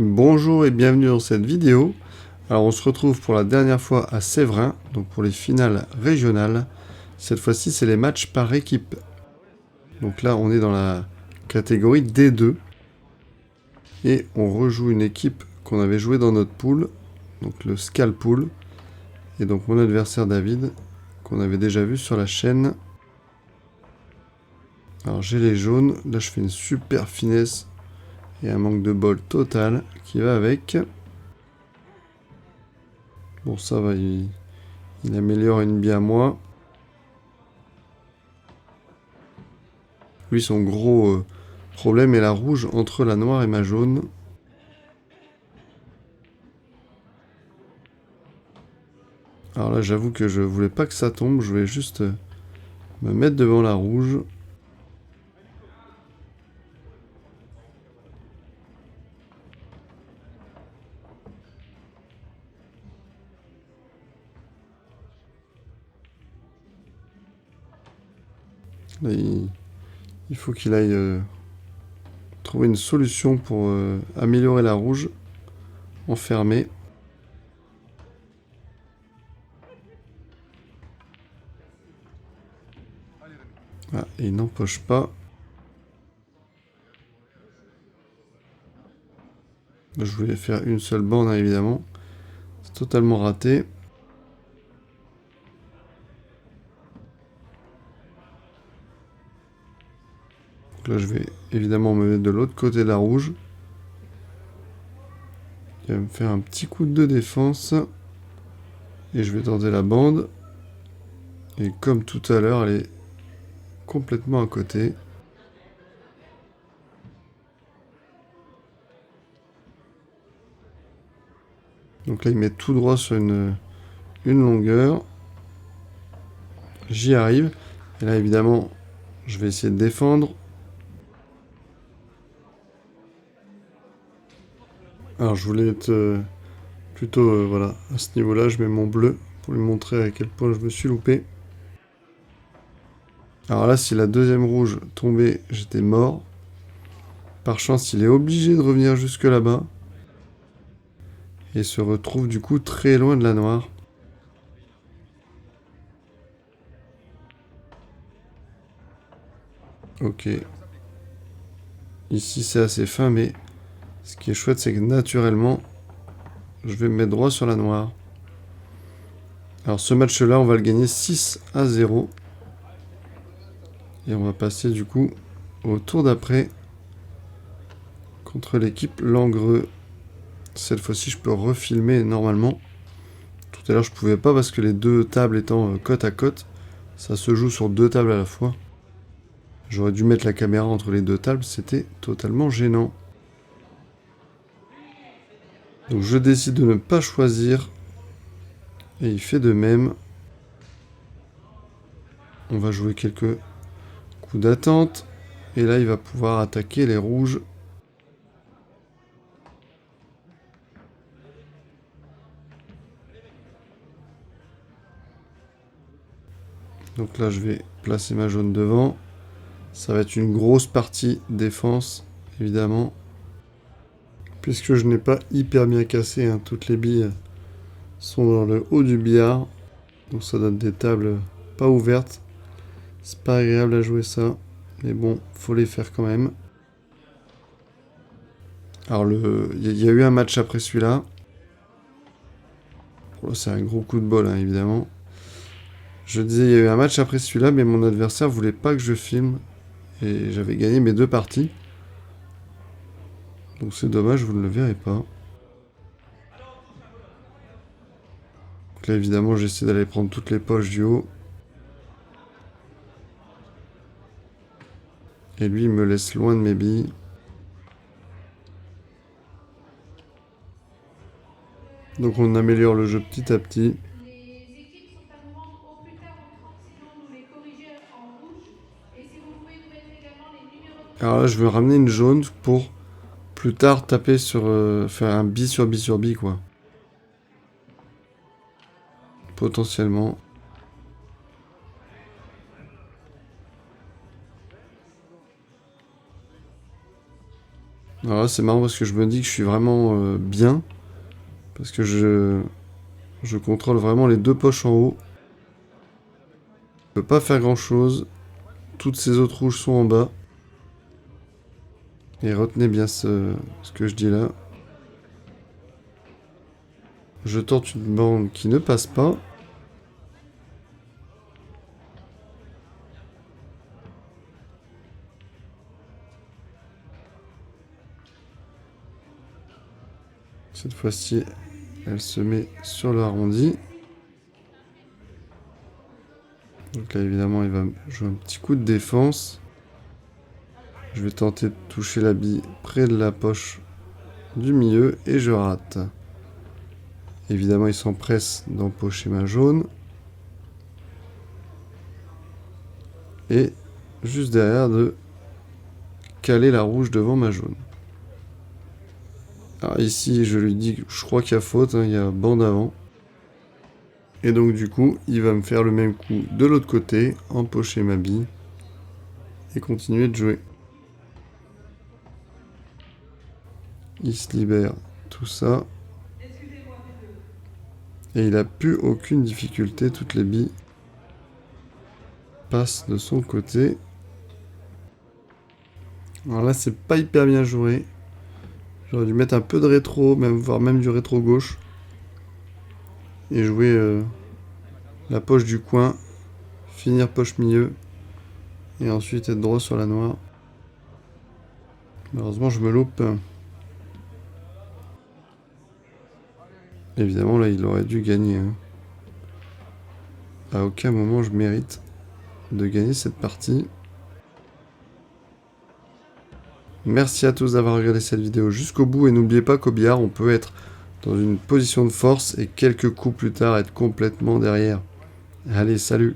Bonjour et bienvenue dans cette vidéo. Alors on se retrouve pour la dernière fois à Séverin, donc pour les finales régionales. Cette fois-ci c'est les matchs par équipe. Donc là on est dans la catégorie D2. Et on rejoue une équipe qu'on avait jouée dans notre pool, donc le Skal Pool. Et donc mon adversaire David, qu'on avait déjà vu sur la chaîne. Alors j'ai les jaunes, là je fais une super finesse et un manque de bol total qui va avec. Bon ça va, il améliore une bille à moi. Lui son gros problème est la rouge entre la noire et ma jaune. Alors là j'avoue que je voulais pas que ça tombe, je voulais juste me mettre devant la rouge. Là, il faut qu'il aille trouver une solution pour améliorer la rouge. Enfermée. Ah, et il n'empoche pas. Je voulais faire une seule bande, hein, évidemment. C'est totalement raté. Donc là, je vais évidemment me mettre de l'autre côté de la rouge. Il va me faire un petit coup de défense. Et je vais tenter la bande. Et comme tout à l'heure, elle est complètement à côté. Donc là, il met tout droit sur une longueur. J'y arrive. Et là, évidemment, je vais essayer de défendre. Alors, je voulais être plutôt, voilà, à ce niveau-là, je mets mon bleu pour lui montrer à quel point je me suis loupé. Alors là, si la deuxième rouge tombait, j'étais mort. Par chance, il est obligé de revenir jusque là-bas. Et se retrouve du coup très loin de la noire. Ok. Ici, c'est assez fin, mais ce qui est chouette, c'est que naturellement, je vais me mettre droit sur la noire. Alors ce match-là, on va le gagner 6-0. Et on va passer du coup au tour d'après contre l'équipe Langreux. Cette fois-ci, je peux refilmer normalement. Tout à l'heure, je pouvais pas parce que les deux tables étant côte à côte, ça se joue sur deux tables à la fois. J'aurais dû mettre la caméra entre les deux tables, c'était totalement gênant. Donc je décide de ne pas choisir. Et il fait de même. On va jouer quelques coups d'attente. Et là, il va pouvoir attaquer les rouges. Donc là, je vais placer ma jaune devant. Ça va être une grosse partie défense, évidemment. Puisque je n'ai pas hyper bien cassé, hein. Toutes les billes sont dans le haut du billard. Donc ça donne des tables pas ouvertes. C'est pas agréable à jouer ça. Mais bon, faut les faire quand même. Alors il y a eu un match après celui-là. Oh, c'est un gros coup de bol, hein, évidemment. Je disais, il y a eu un match après celui-là, mais mon adversaire voulait pas que je filme. Et j'avais gagné mes deux parties. Donc c'est dommage, vous ne le verrez pas. Donc là, évidemment, j'essaie d'aller prendre toutes les poches du haut. Et lui, il me laisse loin de mes billes. Donc on améliore le jeu petit à petit. Alors là, je veux ramener une jaune pour plus tard taper sur... faire un bi sur bi sur bi, quoi. Potentiellement. Alors là, c'est marrant parce que je me dis que je suis vraiment bien. Parce que je contrôle vraiment les 2 poches en haut. Je peux pas faire grand chose. Toutes ces autres rouges sont en bas. Et retenez bien ce que je dis là. Je tente une bande qui ne passe pas. Cette fois-ci, elle se met sur le arrondi. Donc là, évidemment, il va jouer un petit coup de défense. Je vais tenter de toucher la bille près de la poche du milieu et je rate. Évidemment, il s'empresse d'empocher ma jaune. Et juste derrière de caler la rouge devant ma jaune. Alors ici, je lui dis que je crois qu'il y a faute, hein, il y a bande avant. Et donc du coup, il va me faire le même coup de l'autre côté, empocher ma bille et continuer de jouer. Il se libère tout ça. Et il n'a plus aucune difficulté, toutes les billes passent de son côté. Alors là, c'est pas hyper bien joué. J'aurais dû mettre un peu de rétro, voire même du rétro gauche. Et jouer la poche du coin, finir poche milieu. Et ensuite être droit sur la noire. Malheureusement, je me loupe. Évidemment, là, il aurait dû gagner. Hein. À aucun moment, je mérite de gagner cette partie. Merci à tous d'avoir regardé cette vidéo jusqu'au bout. Et n'oubliez pas qu'au billard, on peut être dans une position de force et quelques coups plus tard être complètement derrière. Allez, salut!